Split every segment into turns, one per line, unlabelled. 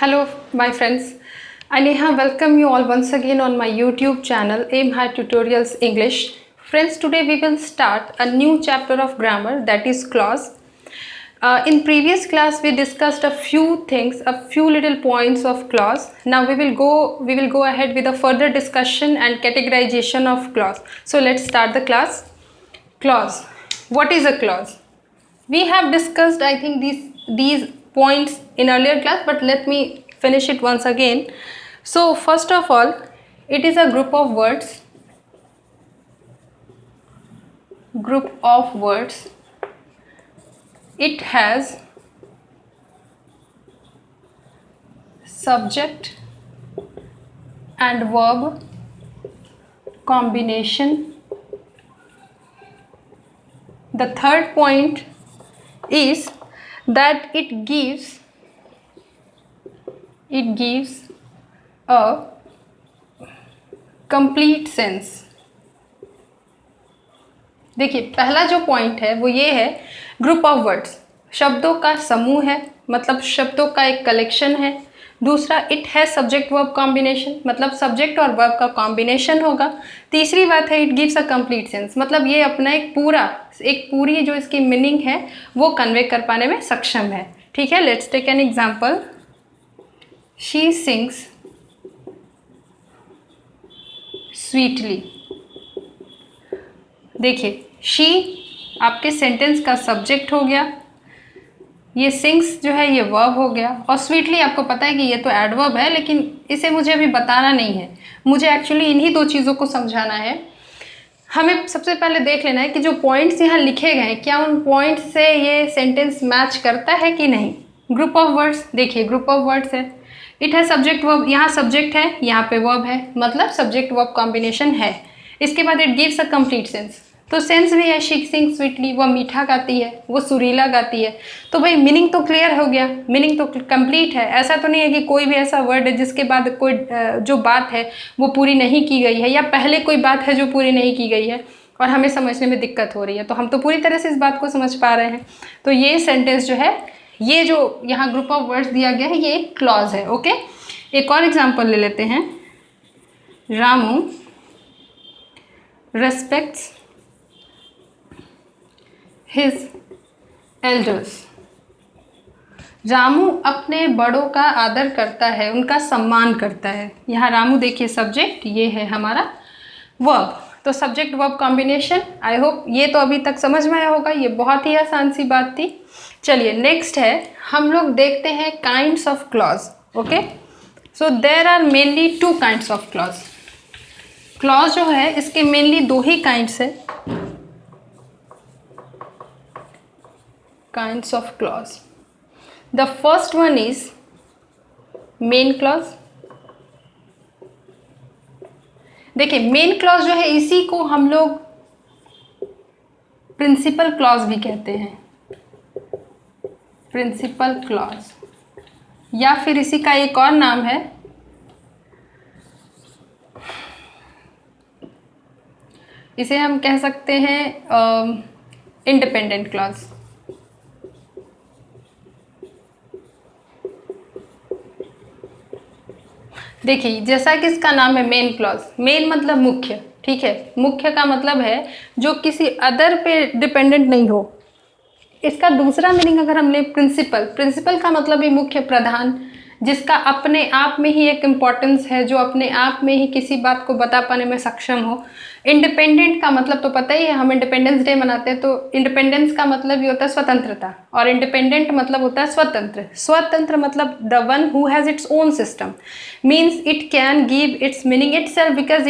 Hello, my friends. I Neha welcome you all once again on my YouTube channel Aim High Tutorials English. Friends, today we will start a new chapter of grammar, that is clause. In previous class we discussed a few things, a few little points of clause. Now we will go ahead with a further discussion and categorization of clause. So let's start the class. Clause. What is a clause? We have discussed, I think, these points in earlier class, but let me finish it once again. So first of all, it is a group of words. It has subject and verb combination. The third point is that it gives a complete sense. देखिए, पहला जो point है वो ये है, group of words, शब्दों का समूह है, मतलब शब्दों का एक कलेक्शन है. दूसरा, इट है सब्जेक्ट वर्ब कॉम्बिनेशन, मतलब सब्जेक्ट और वर्ब का कॉम्बिनेशन होगा. तीसरी बात है, it gives a complete sense, मतलब ये अपना एक पूरी जो इसकी मीनिंग है वो कन्वे कर पाने में सक्षम है. ठीक है, let's take an example. She sings sweetly. देखिए, शी आपके सेंटेंस का सब्जेक्ट हो गया, ये सिंग्स जो है ये वर्ब हो गया, और स्वीटली आपको पता है कि ये तो एडवर्ब है, लेकिन इसे मुझे अभी बताना नहीं है, मुझे एक्चुअली इन्हीं दो चीज़ों को समझाना है. हमें सबसे पहले देख लेना है कि जो पॉइंट्स यहाँ लिखे गए हैं, क्या उन पॉइंट्स से ये सेंटेंस मैच करता है कि नहीं. ग्रुप ऑफ वर्ड्स, देखिए ग्रुप ऑफ वर्ड्स है, इट है सब्जेक्ट वर्ब, यहाँ सब्जेक्ट है, यहाँ पे वर्ब है, मतलब सब्जेक्ट वर्ब कॉम्बिनेशन है. इसके बाद it gives a complete sense, तो सेंस भी है, शी सिंग स्वीटली, वह मीठा गाती है, वो सुरीला गाती है. तो भाई मीनिंग तो क्लियर हो गया, मीनिंग तो कंप्लीट है. ऐसा तो नहीं है कि कोई भी ऐसा वर्ड है जिसके बाद कोई जो बात है वो पूरी नहीं की गई है, या पहले कोई बात है जो पूरी नहीं की गई है और हमें समझने में दिक्कत हो रही है. तो हम तो पूरी तरह से इस बात को समझ पा रहे हैं. तो ये सेंटेंस जो है, ये जो यहाँ ग्रुप ऑफ वर्ड्स दिया गया है, ये एक क्लॉज है. ओके, एक और एग्जाम्पल ले लेते हैं. Ramu respects his elders. Ramu अपने बड़ों का आदर करता है, उनका सम्मान करता है. यहाँ रामू देखिए सब्जेक्ट, ये है हमारा वर्ब, तो subject verb combination. I hope ये तो अभी तक समझ में आया होगा, ये बहुत ही आसान सी बात थी. चलिए नेक्स्ट है, हम लोग देखते हैं kinds of clause. Okay, so there are mainly two kinds of clause. Clause जो है इसके मेनली दो ही काइंड्स है. Kinds of clause. The first one is main clause. देखिए, मेन क्लॉज जो है इसी को हम लोग प्रिंसिपल क्लॉज भी कहते हैं. प्रिंसिपल क्लॉज, या फिर इसी का एक और नाम है, इसे हम कह सकते हैं इंडिपेंडेंट क्लॉज. देखिए, जैसा कि इसका नाम है मेन क्लॉज, मेन मतलब मुख्य. ठीक है, मुख्य का मतलब है जो किसी अदर पे डिपेंडेंट नहीं हो. इसका दूसरा मीनिंग अगर हम लें प्रिंसिपल, प्रिंसिपल का मतलब ही मुख्य, प्रधान, जिसका अपने आप में ही एक इम्पॉर्टेंस है, जो अपने आप में ही किसी बात को बता पाने में सक्षम हो. इंडिपेंडेंट का मतलब तो पता ही है, हम इंडिपेंडेंस डे मनाते हैं, तो इंडिपेंडेंस का मतलब ये होता है स्वतंत्रता, और इंडिपेंडेंट मतलब होता है स्वतंत्र. स्वतंत्र मतलब the one who has its own system, means it can give its meaning itself because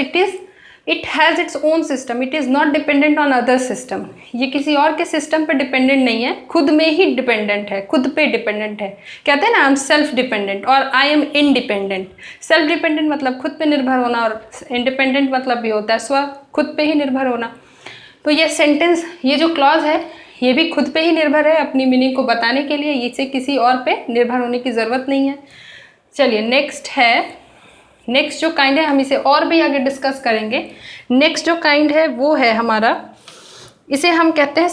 it has its own system, it is not dependent on other system. ये किसी और के सिस्टम पे डिपेंडेंट नहीं है, खुद में ही डिपेंडेंट है, खुद पे डिपेंडेंट है. कहते हैं ना, आई एम सेल्फ डिपेंडेंट और I am independent. Self dependent मतलब खुद पे निर्भर होना, और इंडिपेंडेंट मतलब भी होता है खुद पे ही निर्भर होना. तो ये सेंटेंस, ये जो क्लॉज है, ये भी खुद पे ही निर्भर है अपनी मीनिंग को बताने के लिए, इसे किसी और पे निर्भर होने की ज़रूरत नहीं है. चलिए नेक्स्ट जो काइंड है, हम इसे और भी आगे डिस्कस करेंगे. नेक्स्ट जो काइंड है वो है हमारा, इसे हम कहते हैं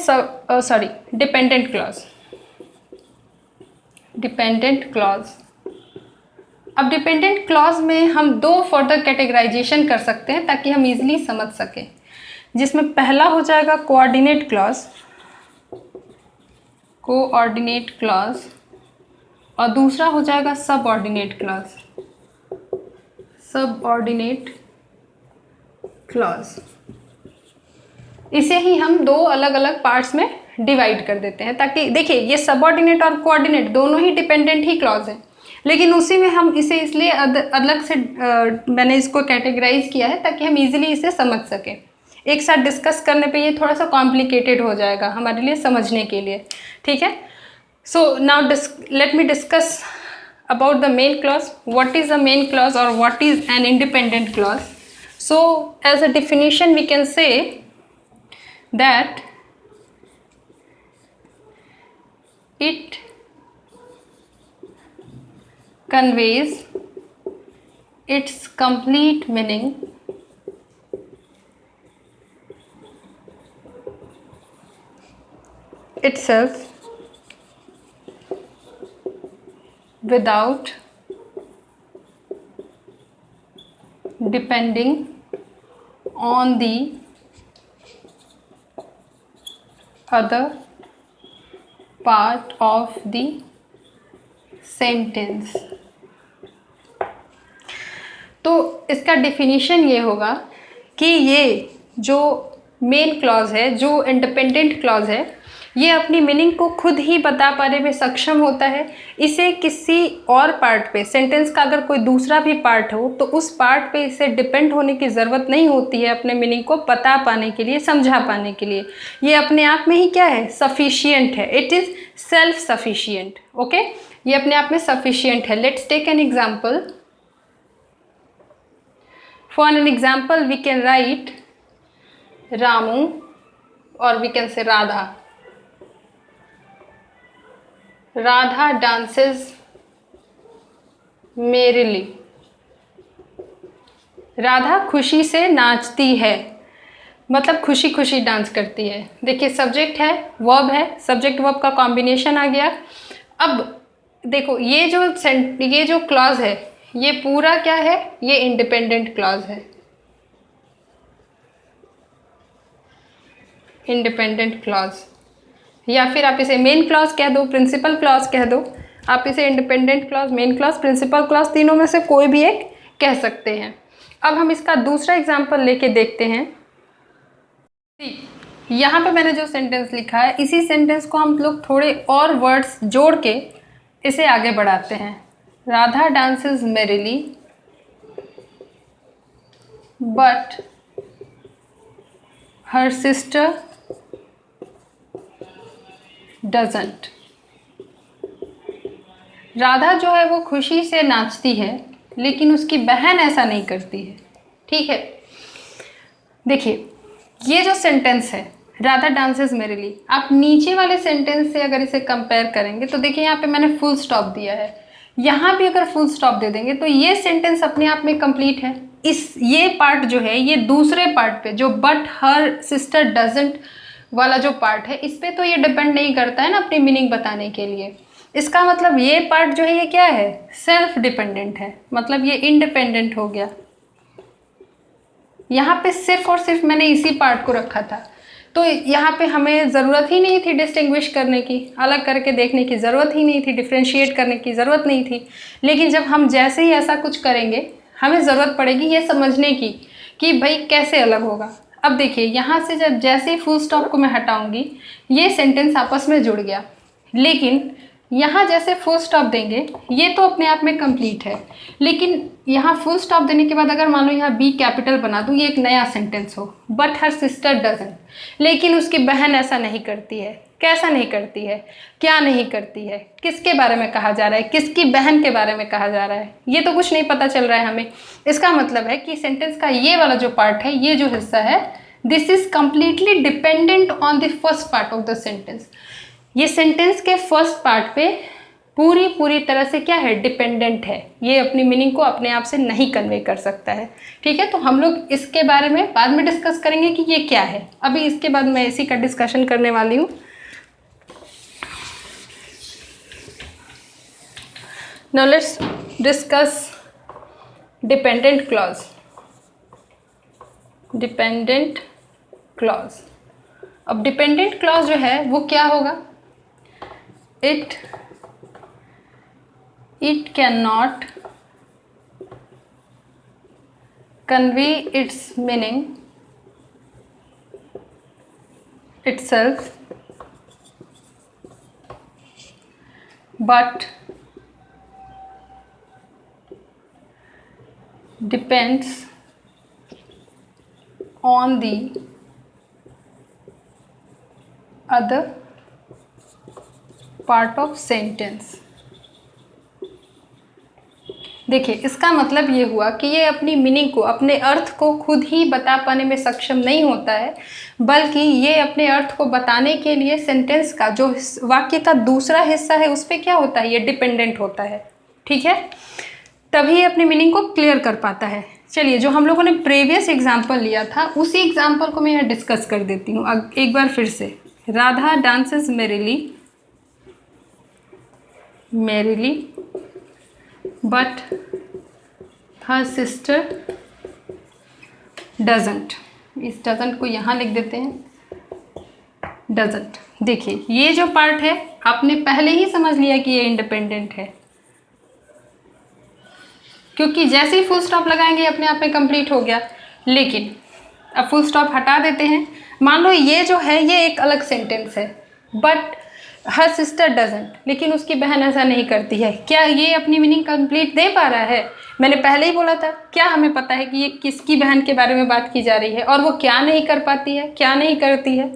डिपेंडेंट क्लॉज. डिपेंडेंट क्लॉज अब डिपेंडेंट क्लॉज में हम दो फर्दर कैटेगराइजेशन कर सकते हैं ताकि हम इजीली समझ सकें, जिसमें पहला हो जाएगा कोऑर्डिनेट क्लॉज, कोऑर्डिनेट क्लॉज, और दूसरा हो जाएगा सबऑर्डिनेट क्लॉज, सबऑर्डिनेट क्लॉज। इसे ही हम दो अलग अलग पार्ट्स में डिवाइड कर देते हैं ताकि देखिए ये सबऑर्डिनेट और कोऑर्डिनेट दोनों ही डिपेंडेंट ही क्लॉज हैं, लेकिन उसी में हम इसे इसलिए अलग से मैंने इसको कैटेगराइज किया है ताकि हम इजीली इसे समझ सकें। एक साथ डिस्कस करने पे ये थोड़ा सा कॉम्प्लिकेटेड हो जाएगा हमारे लिए समझने के लिए, ठीक है। So now let me discuss about the main clause. What is a main clause or what is an independent clause? So as a definition we can say that it conveys its complete meaning itself without depending on the other part of the sentence। तो इसका definition ये होगा कि ये जो main clause है, जो independent clause है, ये अपनी मीनिंग को खुद ही बता पाने में सक्षम होता है। इसे किसी और पार्ट पे, सेंटेंस का अगर कोई दूसरा भी पार्ट हो तो उस पार्ट पे इसे डिपेंड होने की ज़रूरत नहीं होती है अपने मीनिंग को बता पाने के लिए, समझा पाने के लिए। ये अपने आप में ही क्या है, सफिशियंट है, it is self sufficient. Okay, ये अपने आप में सफिशियंट है। Let's take an example. For an example we can write Ramu और we can say Radha. Radha dances merrily। Radha खुशी से नाचती है, मतलब खुशी खुशी डांस करती है। देखिए सब्जेक्ट है, वर्ब है, सब्जेक्ट वर्ब का कॉम्बिनेशन आ गया। अब देखो ये जो क्लॉज है ये पूरा क्या है, ये इंडिपेंडेंट क्लॉज है, इंडिपेंडेंट क्लॉज, या फिर आप इसे मेन क्लॉज कह दो, प्रिंसिपल क्लॉज कह दो। आप इसे independent clause, main clause, principal clause तीनों में से कोई भी एक कह सकते हैं। अब हम इसका दूसरा एग्जांपल लेके देखते हैं। यहाँ पे मैंने जो सेंटेंस लिखा है, इसी सेंटेंस को हम लोग थोड़े और वर्ड्स जोड़ के इसे आगे बढ़ाते हैं। Radha dances merrily but her sister doesn't. Radha जो है वो खुशी से नाचती है लेकिन उसकी बहन ऐसा नहीं करती है, ठीक है। देखिए ये जो सेंटेंस है राधा डांसेस मेरिली, आप नीचे वाले सेंटेंस से अगर इसे कंपेयर करेंगे तो देखिए यहाँ पे मैंने फुल स्टॉप दिया है, यहाँ भी अगर फुल स्टॉप दे देंगे तो ये सेंटेंस अपने आप में कंप्लीट है। ये पार्ट जो है ये दूसरे पार्ट पे जो बट हर सिस्टर डजंट वाला जो पार्ट है, इस पे तो ये डिपेंड नहीं करता है ना अपनी मीनिंग बताने के लिए। इसका मतलब ये पार्ट जो है ये क्या है, सेल्फ डिपेंडेंट है, मतलब ये इंडिपेंडेंट हो गया। यहाँ पे सिर्फ और सिर्फ मैंने इसी पार्ट को रखा था, तो यहाँ पे हमें ज़रूरत ही नहीं थी डिस्टिंग्विश करने की, अलग करके देखने की ज़रूरत ही नहीं थी, डिफ्रेंशिएट करने की ज़रूरत नहीं थी। लेकिन जब हम जैसे ही ऐसा कुछ करेंगे हमें ज़रूरत पड़ेगी ये समझने की कि भाई कैसे अलग होगा। अब देखिए यहाँ से जब जैसे ही फुल स्टॉप को मैं हटाऊंगी ये सेंटेंस आपस में जुड़ गया, लेकिन यहाँ जैसे फुल स्टॉप देंगे ये तो अपने आप में कंप्लीट है, लेकिन यहाँ फुल स्टॉप देने के बाद अगर मान लो यहाँ बी कैपिटल बना दूँ, ये एक नया सेंटेंस हो, बट हर सिस्टर डजंट, लेकिन उसकी बहन ऐसा नहीं करती है। कैसा नहीं करती है, क्या नहीं करती है, किसके बारे में कहा जा रहा है, किसकी बहन के बारे में कहा जा रहा है, ये तो कुछ नहीं पता चल रहा है हमें। इसका मतलब है कि सेंटेंस का ये वाला जो पार्ट है, ये जो हिस्सा है, this is completely dependent on the first part of the sentence. ये सेंटेंस के फर्स्ट पार्ट पे पूरी तरह से क्या है, डिपेंडेंट है। ये अपनी मीनिंग को अपने आप से नहीं कन्वे कर सकता है, ठीक है। तो हम लोग इसके बारे में बाद में डिस्कस करेंगे कि ये क्या है। अभी इसके बाद मैं इसी का डिस्कशन करने वाली हूँ। Now let's discuss dependent clause. Dependent clause, अब डिपेंडेंट क्लॉज जो है वो क्या होगा? It can not convey its meaning itself but depends on the other part of sentence। देखिए, इसका मतलब ये हुआ कि ये अपनी मीनिंग को, अपने अर्थ को खुद ही बता पाने में सक्षम नहीं होता है, बल्कि ये अपने अर्थ को बताने के लिए सेंटेंस का जो वाक्य का दूसरा हिस्सा है उस पर क्या होता है, ये डिपेंडेंट होता है। ठीक है, तभी अपनी मीनिंग को क्लियर कर पाता है। चलिए, जो हम लोगों ने प्रीवियस एग्जाम्पल लिया था उसी एग्जाम्पल को मैं यहाँ डिस्कस कर देती हूँ एक बार फिर से। Radha dances merrily but her sister doesn't। इस doesn't को यहाँ लिख देते हैं, doesn't। देखिए, ये जो पार्ट है आपने पहले ही समझ लिया कि ये इंडिपेंडेंट है, क्योंकि जैसे ही फुल स्टॉप लगाएंगे अपने आप में कंप्लीट हो गया। लेकिन अब फुल स्टॉप हटा देते हैं, मान लो ये जो है ये एक अलग सेंटेंस है, बट हर सिस्टर डजंट, लेकिन उसकी बहन ऐसा नहीं करती है। क्या ये अपनी मीनिंग कंप्लीट दे पा रहा है? मैंने पहले ही बोला था, क्या हमें पता है कि ये किसकी बहन के बारे में बात की जा रही है और वो क्या नहीं कर पाती है, क्या नहीं करती है?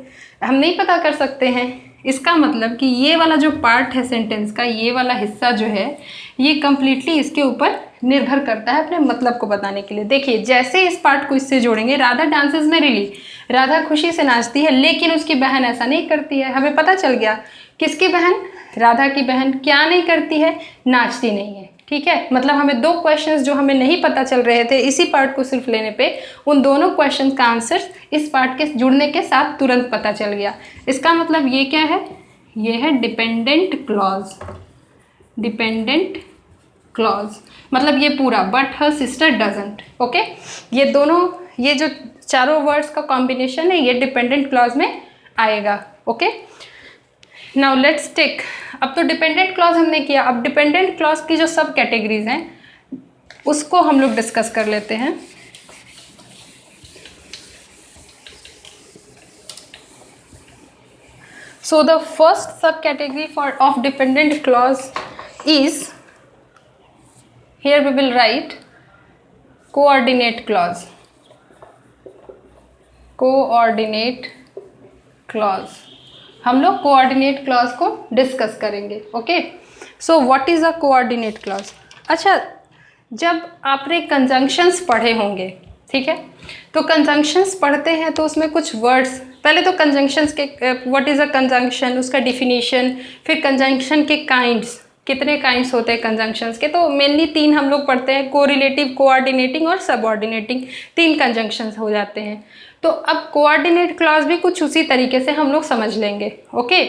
हम नहीं पता कर सकते हैं। इसका मतलब कि ये वाला जो पार्ट है सेंटेंस का, ये वाला हिस्सा जो है ये कम्प्लीटली इसके ऊपर निर्भर करता है अपने मतलब को बताने के लिए। देखिए, जैसे इस पार्ट को इससे जोड़ेंगे, राधा डांसेस merrily, राधा खुशी से नाचती है, लेकिन उसकी बहन ऐसा नहीं करती है। हमें पता चल गया किसकी बहन? राधा की बहन क्या नहीं करती है? नाचती नहीं है। ठीक है, मतलब हमें दो क्वेश्चंस जो हमें नहीं पता चल रहे थे इसी पार्ट को सिर्फ लेने पे, उन दोनों क्वेश्चन का आंसर इस पार्ट के जुड़ने के साथ तुरंत पता चल गया। इसका मतलब ये क्या है? ये है डिपेंडेंट क्लॉज। डिपेंडेंट क्लॉज मतलब ये पूरा, but her sister doesn't. Okay, ये दोनों, ये जो चारों वर्ड्स का कॉम्बिनेशन है ये डिपेंडेंट क्लॉज में आएगा। ओके, नाउ लेट्स टेक, अब तो डिपेंडेंट क्लॉज हमने किया, अब डिपेंडेंट क्लॉज की जो सब कैटेगरीज हैं उसको हम लोग डिस्कस कर लेते हैं। सो द फर्स्ट सब category of dependent clause is, here we will write coordinate clause। coordinate clause, हम लोग कोऑर्डिनेट क्लॉज को डिस्कस करेंगे। Okay, so what is a coordinate clause? अच्छा, जब आपने कंजंक्शंस पढ़े होंगे, ठीक है, तो कंजंक्शंस पढ़ते हैं तो उसमें कुछ वर्ड्स, पहले तो कंजंक्शंस के व्हाट इज़ अ कंजंक्शन, उसका डिफिनीशन, फिर कंजंक्शन के काइंड्स, कितने काइंड्स होते हैं कंजंक्शंस के, तो मेनली तीन हम लोग पढ़ते हैं, कोरिलेटिव, कोऑर्डिनेटिंग और सबऑर्डिनेटिंग, तीन कंजंक्शंस हो जाते हैं। तो अब कोऑर्डिनेट क्लॉज भी कुछ उसी तरीके से हम लोग समझ लेंगे। ओके,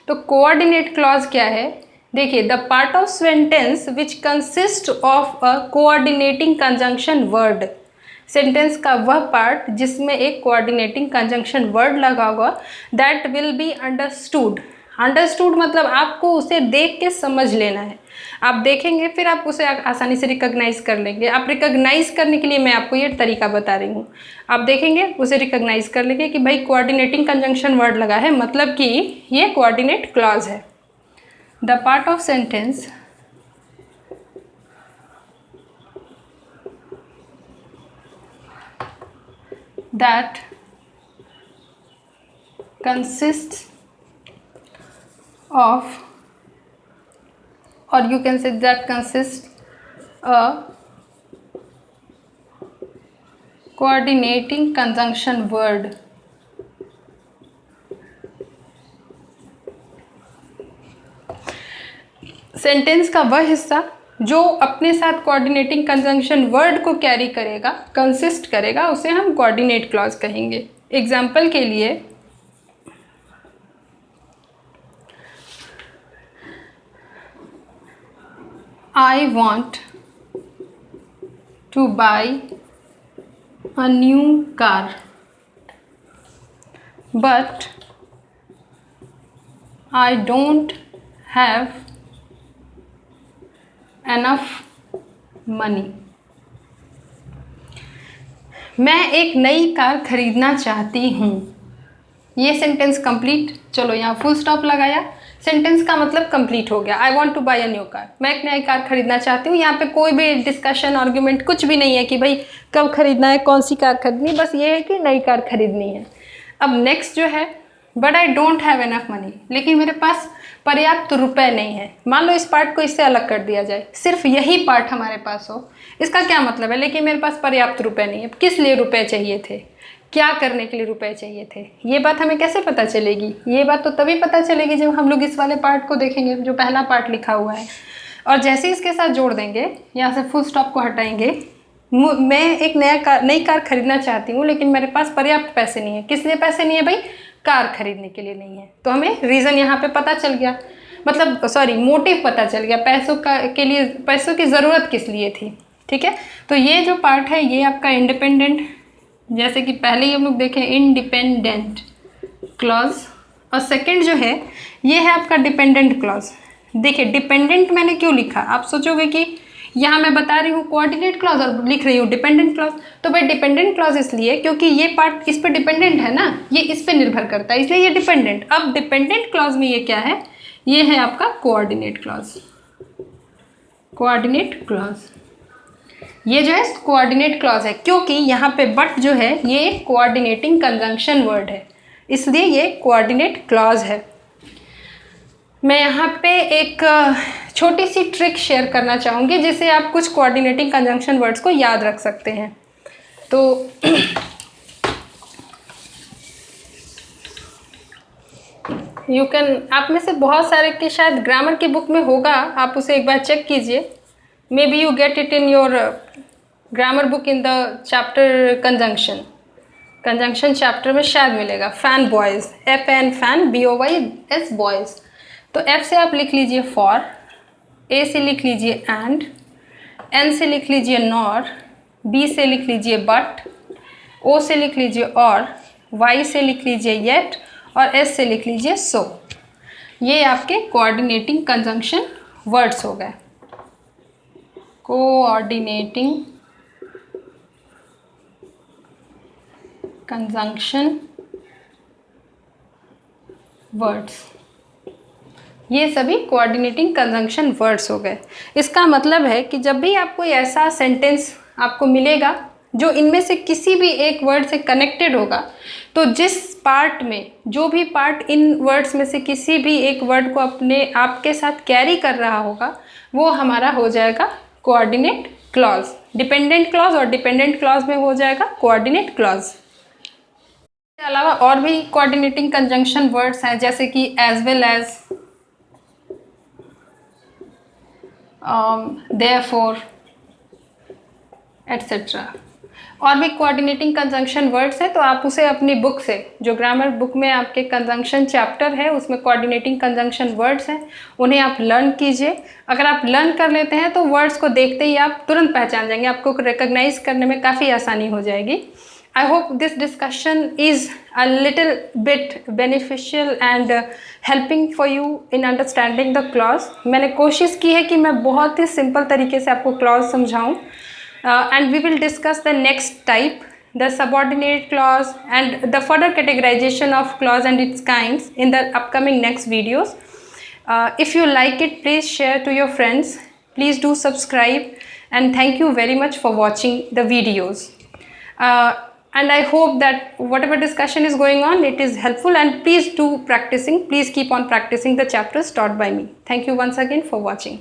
तो कोऑर्डिनेट क्लॉज क्या है? देखिए, the part of sentence which consist of a coordinating conjunction word, sentence का वह पार्ट जिसमें एक कोऑर्डिनेटिंग कंजंक्शन वर्ड लगा होगा, that will be understood. Understood मतलब आपको उसे देख के समझ लेना है। आप देखेंगे फिर आप उसे आसानी से रिकॉग्नाइज कर लेंगे। आप रिकॉग्नाइज करने के लिए मैं आपको ये तरीका बता रही हूँ। आप देखेंगे उसे रिकॉग्नाइज कर लेंगे कि भाई कोऑर्डिनेटिंग कंजंक्शन वर्ड लगा है, मतलब कि ये कोऑर्डिनेट क्लॉज है। The part of sentence that consists of, or you can say that consists a coordinating conjunction word, sentence का वह हिस्सा जो अपने साथ कोऑर्डिनेटिंग कंजंक्शन वर्ड को कैरी करेगा, कंसिस्ट करेगा, उसे हम कोऑर्डिनेट क्लॉज कहेंगे। एग्जाम्पल के लिए, I want to buy a new car, but I don't have enough money. मैं एक नई कार खरीदना चाहती हूँ। ये सेंटेंस कंप्लीट। चलो यहाँ फुल स्टॉप लगाया, सेंटेंस का मतलब कंप्लीट हो गया। I want two by a new car, मैं एक नई कार खरीदना चाहती हूँ। यहाँ पे कोई भी डिस्कशन आर्ग्यूमेंट कुछ भी नहीं है कि भाई कब खरीदना है, कौन सी कार खरीदनी, बस ये है कि नई कार खरीदनी है। अब नेक्स्ट जो है, but I don't have enough money, लेकिन मेरे पास पर्याप्त रुपए नहीं है। मान लो इस पार्ट को इससे अलग कर दिया जाए, सिर्फ यही पार्ट हमारे पास हो, इसका क्या मतलब है, लेकिन मेरे पास पर्याप्त रुपए नहीं है। किस लिए रुपए चाहिए थे, क्या करने के लिए रुपए चाहिए थे, ये बात हमें कैसे पता चलेगी? ये बात तो तभी पता चलेगी जब हम लोग इस वाले पार्ट को देखेंगे, जो पहला पार्ट लिखा हुआ है, और जैसे इसके साथ जोड़ देंगे, यहाँ से फुल स्टॉप को हटाएंगे। मैं एक नई कार खरीदना चाहती हूँ, लेकिन मेरे पास पर्याप्त पैसे नहीं है। किस लिए पैसे नहीं है भाई? कार खरीदने के लिए नहीं है। तो हमें रीज़न यहाँ पे पता चल गया, मतलब सॉरी मोटिव पता चल गया, पैसों की ज़रूरत किस लिए थी। ठीक है, तो ये जो पार्ट है ये आपका इंडिपेंडेंट, जैसे कि पहले ही हम लोग देखें इंडिपेंडेंट क्लॉज, और सेकंड जो है ये है आपका डिपेंडेंट क्लॉज। देखिए डिपेंडेंट मैंने क्यों लिखा, आप सोचोगे कि यहाँ मैं बता रही हूँ कोऑर्डिनेट क्लॉज और लिख रही हूँ डिपेंडेंट क्लॉज। तो भाई डिपेंडेंट क्लॉज इसलिए क्योंकि ये पार्ट इस पर डिपेंडेंट है ना, ये इस पर निर्भर करता है, इसलिए ये डिपेंडेंट। अब डिपेंडेंट क्लॉज में ये क्या है, ये है आपका कोऑर्डिनेट क्लॉज। कोऑर्डिनेट क्लॉज ये जो है कोऑर्डिनेट क्लॉज है, क्योंकि यहाँ पे बट जो है ये कोऑर्डिनेटिंग कंजंक्शन वर्ड है, इसलिए ये कोऑर्डिनेट क्लॉज है। मैं यहाँ पे एक छोटी सी ट्रिक शेयर करना चाहूँगी जिससे आप कुछ कोऑर्डिनेटिंग कंजंक्शन वर्ड्स को याद रख सकते हैं। तो यू कैन, आप में से बहुत सारे के शायद ग्रामर की बुक में होगा, आप उसे एक बार चेक कीजिए। May be you get it in your grammar book in the chapter conjunction chapter में शायद मिलेगा। Fan boys, FN fan, BOYS boys. तो F से आप लिख लीजिए फॉर, A से लिख लीजिए एंड, N से लिख लीजिए नॉर, B से लिख लीजिए बट, O से लिख लीजिए और, Y से लिख लीजिए येट, और S से लिख लीजिए सो। ये आपके कोऑर्डिनेटिंग कंजंक्शन वर्ड्स हो गए। कोऑर्डिनेटिंग कंजंक्शन वर्ड्स, ये सभी कोऑर्डिनेटिंग कंजंक्शन वर्ड्स हो गए। इसका मतलब है कि जब भी आप कोई ऐसा सेंटेंस आपको मिलेगा जो इनमें से किसी भी एक वर्ड से कनेक्टेड होगा, तो जिस पार्ट में, जो भी पार्ट इन वर्ड्स में से किसी भी एक वर्ड को अपने आपके साथ कैरी कर रहा होगा, वो हमारा हो जाएगा कोऑर्डिनेट क्लॉज। डिपेंडेंट क्लॉज और डिपेंडेंट क्लॉज में हो जाएगा कोऑर्डिनेट क्लॉज। इसके अलावा और भी कोऑर्डिनेटिंग कंजंक्शन वर्ड्स हैं, जैसे कि as well as, therefore, etcetera. और भी कोऑर्डिनेटिंग कंजंक्शन वर्ड्स है, तो आप उसे अपनी बुक से, जो ग्रामर बुक में आपके कंजंक्शन चैप्टर है उसमें कोऑर्डिनेटिंग कंजंक्शन वर्ड्स हैं, उन्हें आप लर्न कीजिए। अगर आप लर्न कर लेते हैं तो वर्ड्स को देखते ही आप तुरंत पहचान जाएंगे, आपको रिकग्नाइज करने में काफ़ी आसानी हो जाएगी। I hope this discussion is a little bit beneficial and helping for you in understanding the clause. मैंने कोशिश की है कि मैं बहुत ही सिंपल तरीके से आपको clause समझाऊँ, and we will discuss the next type, the subordinate clause and the further categorization of clause and its kinds in the upcoming next videos. If you like it, please share to your friends. Please do subscribe, and thank you very much for watching the videos. And I hope that whatever discussion is going on, it is helpful, and please do practicing. Please keep on practicing the chapters taught by me. Thank you once again for watching.